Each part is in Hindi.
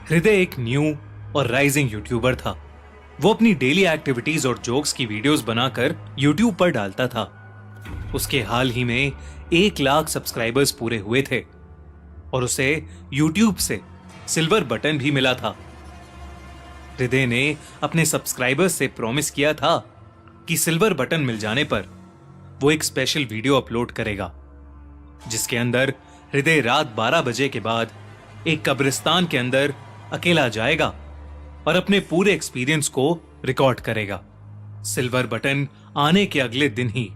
हृदय एक न्यू और राइजिंग यूट्यूबर था। वो अपनी डेली एक्टिविटीज और जोक्स की वीडियोस बनाकर यूट्यूब पर डालता था। उसके हाल ही में 1 लाख सब्सक्राइबर्स पूरे हुए थे और उसे यूट्यूब से सिल्वर बटन भी मिला था। हृदय ने अपने सब्सक्राइबर्स से प्रॉमिस किया था कि सिल्वर बटन मिल जाने पर वो एक स्पेशल वीडियो अपलोड करेगा, जिसके अंदर हृदय रात 12 बजे के बाद एक कब्रिस्तान के अंदर अकेला जाएगा और अपने पूरे एक्सपीरियंस को रिकॉर्ड करेगा। सिल्वर बटन आने के अगले दिन ही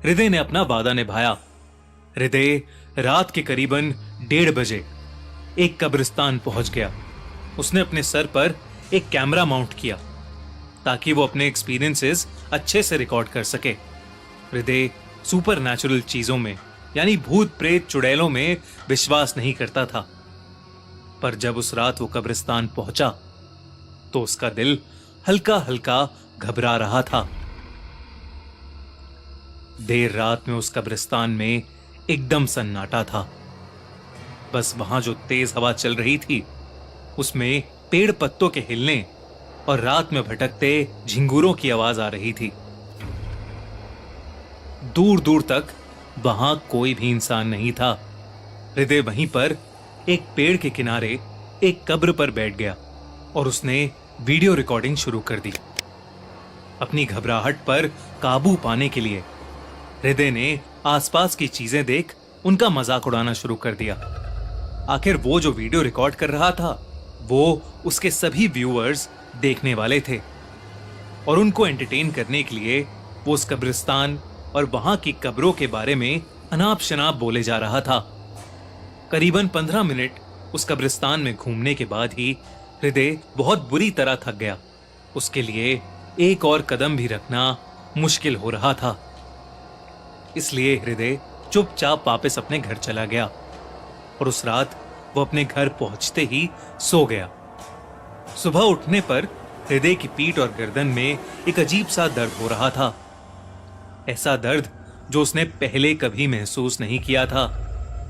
हृदय ने अपना वादा निभाया। हृदय रात के करीबन 1:30 बजे एक कब्रिस्तान पहुंच गया। उसने अपने सर पर एक कैमरा माउंट किया ताकि वो अपने एक्सपीरियंसेस अच्छे से रिकॉर्ड कर सके। हृदय सुपर नेचुरल चीजों में यानी भूत प्रेत चुड़ैलों में विश्वास नहीं करता था, पर जब उस रात वो कब्रिस्तान पहुंचा तो उसका दिल हल्का हल्का घबरा रहा था। देर रात में उस कब्रिस्तान में एकदम सन्नाटा था। बस वहां जो तेज हवा चल रही थी उसमें पेड़ पत्तों के हिलने और रात में भटकते झिंगूरों की आवाज आ रही थी। दूर दूर तक वहां कोई भी इंसान नहीं था। हृदय वहीं पर एक पेड़ के किनारे एक कब्र पर बैठ गया और उसने वीडियो रिकॉर्डिंग शुरू कर दी। अपनी घबराहट पर काबू पाने के लिए हृदय ने आसपास की चीजें देख उनका मजाक उड़ाना शुरू कर दिया। आखिर वो जो वीडियो रिकॉर्ड कर रहा था वो उसके सभी व्यूअर्स देखने वाले थे और उनको एंटरटेन करने के लिए वो उस कब्रिस्तान और वहां की कब्रों के बारे में अनाप शनाप बोले जा रहा था। करीबन 15 मिनट उस कब्रिस्तान में घूमने के बाद ही हृदय बहुत बुरी तरह थक गया। उसके लिए एक और कदम भी रखना मुश्किल हो रहा था। इसलिए हृदय चुपचाप वापस अपने घर चला गया और उस रात वो अपने घर पहुंचते ही सो गया। सुबह उठने पर हृदय की पीठ और गर्दन में एक अजीब सा दर्द हो रहा था। ऐसा दर्द जो उसने पहले कभी महसूस नहीं किया था।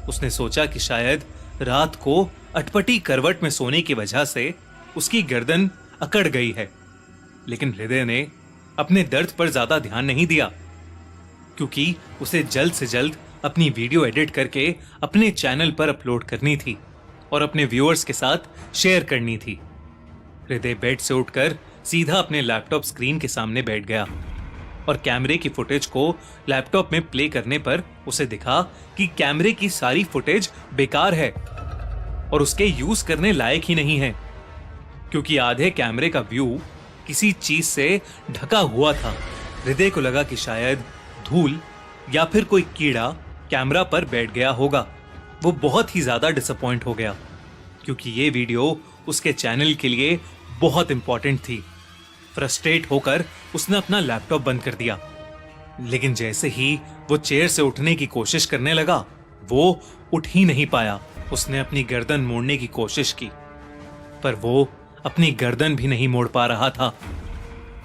उसने सोचा कि शायद रात को अटपटी करवट में सोने की वजह से उसकी गर्दन अकड़ गई है, लेकिन हृदय ने अपने दर्द पर ज्यादा ध्यान नहीं दिया क्योंकि उसे जल्द से जल्द अपनी वीडियो एडिट करके अपने चैनल पर अपलोड करनी थी और अपने व्यूअर्स के साथ शेयर करनी थी। हृदय बेड से उठकर सीधा अपने लैपटॉप स्क्रीन के सामने बैठ गया और कैमरे की फुटेज को लैपटॉप में प्ले करने पर उसे दिखा कि कैमरे की सारी फुटेज बेकार है और उसके यूज करने लायक ही नहीं है क्योंकि आधे कैमरे का व्यू किसी चीज से ढका हुआ था। हृदय को लगा कि शायद धूल या फिर कोई कीड़ा कैमरा पर बैठ गया होगा। वो बहुत ही ज्यादा डिसअपॉइंट हो गया क्योंकि ये वीडियो उसके चैनल के लिए बहुत इंपॉर्टेंट थी। फ्रस्ट्रेट होकर उसने अपना लैपटॉप बंद कर दिया, लेकिन जैसे ही वो चेयर से उठने की कोशिश करने लगा वो उठ ही नहीं पाया। उसने अपनी गर्दन मोड़ने की कोशिश की पर वो अपनी गर्दन भी नहीं मोड़ पा रहा था।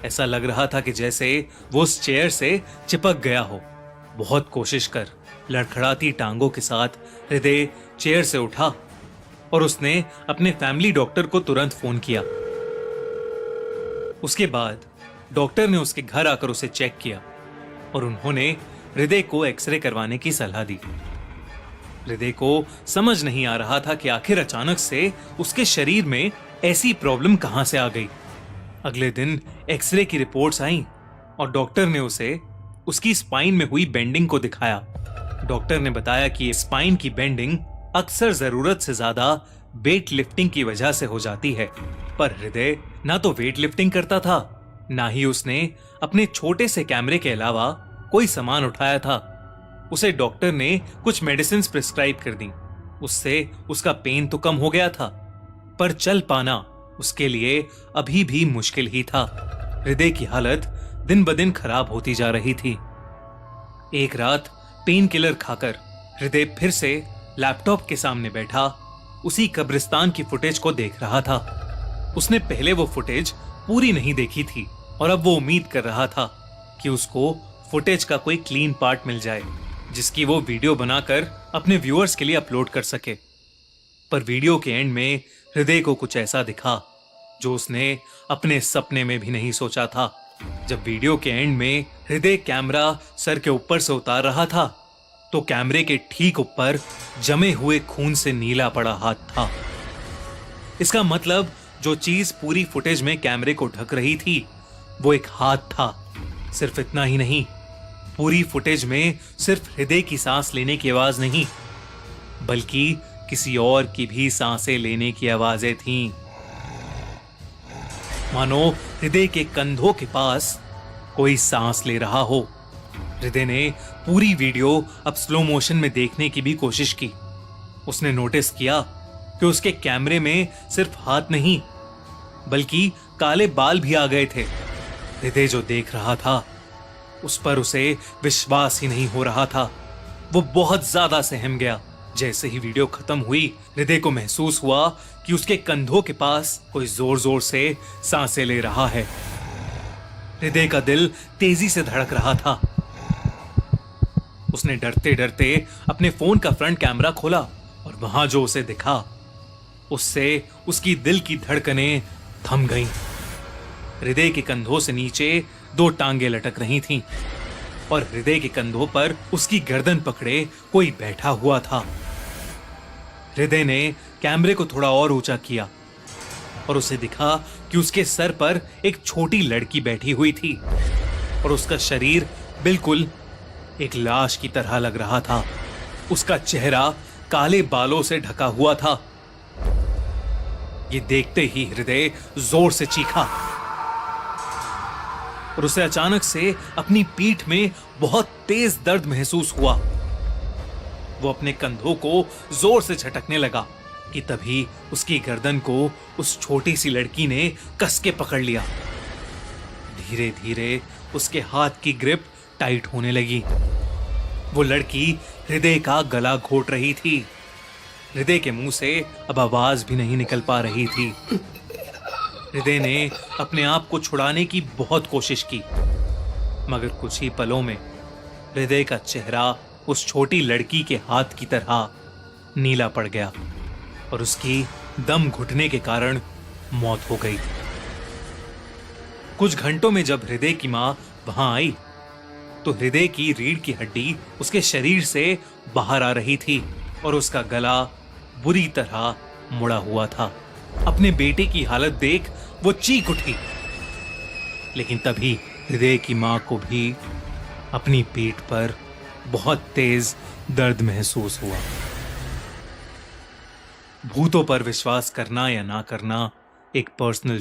ऐसा लग रहा था कि जैसे वो उस चेयर से चिपक गया हो। बहुत कोशिश कर लड़खड़ाती टांगों के साथ हृदय चेयर से उठा और उसने अपने फैमिली डॉक्टर को तुरंत फोन किया। उसके बाद डॉक्टर ने उसके घर आकर उसे चेक किया और उन्होंने हृदय को एक्सरे करवाने की सलाह दी। हृदय को समझ नहीं आ रहा था कि आखिर अचानक से उसके शरीर में ऐसी प्रॉब्लम कहां से आ गई। अगले दिन एक्सरे की रिपोर्ट्स आईं और डॉक्टर ने उसे उसकी स्पाइन में हुई बेंडिंग को दिखाया। डॉक्टर ने बताया कि स्पाइन की बेंडिंग अक्सर जरूरत से ज्यादा वेट लिफ्टिंग की वजह से हो जाती है, पर हृदय ना तो वेट लिफ्टिंग करता था ना ही उसने अपने छोटे से कैमरे के अलावा कोई सामान उठाया था। उसे डॉक्टर ने कुछ मेडिसिन प्रिस्क्राइब कर दी। उससे उसका पेन तो कम हो गया था, पर चल पाना उसके लिए अभी भी मुश्किल ही था। हृदय की हालत दिन ब दिन खराब होती जा रही थी। एक रात पेन किलर खाकर हृदय फिर से लैपटॉप के सामने बैठा उसी कब्रिस्तान की फुटेज को देख रहा था। उसने पहले वो फुटेज पूरी नहीं देखी थी और अब वो उम्मीद कर रहा था कि उसको फुटेज का कोई क्लीन पार्ट मिल जाए जिसकी वो वीडियो बनाकर अपने व्यूअर्स के लिए अपलोड कर सके। पर वीडियो के एंड में हृदय को कुछ ऐसा दिखा जो उसने अपने सपने में भी नहीं सोचा था। जब वीडियो के एंड में हृदय कैमरा सर के ऊपर से उतार रहा था तो कैमरे के ठीक ऊपर जमे हुए खून से नीला पड़ा हाथ था। इसका मतलब जो चीज पूरी फुटेज में कैमरे को ढक रही थी वो एक हाथ था। सिर्फ इतना ही नहीं, पूरी फुटेज में सिर्फ हृदय की सांस लेने की आवाज नहीं बल्कि किसी और की भी सांसें लेने की आवाजें थीं। मानो हृदय के कंधों के पास कोई सांस ले रहा हो। हृदय ने पूरी वीडियो अब स्लो मोशन में देखने की भी कोशिश की। उसने नोटिस किया कि उसके कैमरे में सिर्फ हाथ नहीं बल्कि काले बाल भी आ गए थे। हृदय जो देख रहा था उस पर उसे विश्वास ही नहीं हो रहा था। वो बहुत ज्यादा सहम गया। जैसे ही वीडियो खत्म हुई हृदय को महसूस हुआ कि उसके कंधों के पास कोई जोर जोर से सांसें ले रहा है। हृदय का दिल तेजी से धड़क रहा था। उसने डरते डरते अपने फोन का फ्रंट कैमरा खोला और वहां जो उसे दिखा उससे उसकी दिल की धड़कनें थम गईं। हृदय के कंधों से नीचे 2 टांगे लटक रही थीं और हृदय के कंधों पर उसकी गर्दन पकड़े कोई बैठा हुआ था। हृदय ने कैमरे को थोड़ा और ऊंचा किया और उसे दिखा कि उसके सर पर एक छोटी लड़की बैठी हुई थी और उसका शरीर बिल्कुल एक लाश की तरह लग रहा था। उसका चेहरा काले बालों से ढका हुआ था। ये देखते ही हृदय जोर से चीखा और उसे अचानक से अपनी पीठ में बहुत तेज दर्द महसूस हुआ। वो अपने कंधों को जोर से झटकने लगा कि तभी उसकी गर्दन को उस छोटी सी लड़की ने कस के पकड़ लिया। धीरे धीरे उसके हाथ की ग्रिप टाइट होने लगी। वो लड़की हृदय का गला घोट रही थी। हृदय के मुंह से अब आवाज भी नहीं निकल पा रही थी। हृदय ने अपने आप को छुड़ाने की बहुत कोशिश की मगर कुछ ही पलों में हृदय का चेहरा उस छोटी लड़की के हाथ की तरह नीला पड़ गया और उसकी दम घुटने के कारण मौत हो गई। कुछ घंटों में जब हृदय की मां वहां आई तो हृदय की रीढ़ की हड्डी उसके शरीर से बाहर आ रही थी और उसका गला बुरी तरह मुड़ा हुआ था। अपने बेटे की हालत देख वो चीख उठी लेकिन तभी हृदय की मां को भी अपनी पीठ पर बहुत तेज दर्द महसूस हुआ। भूतों पर विश्वास करना या ना करना एक पर्सनल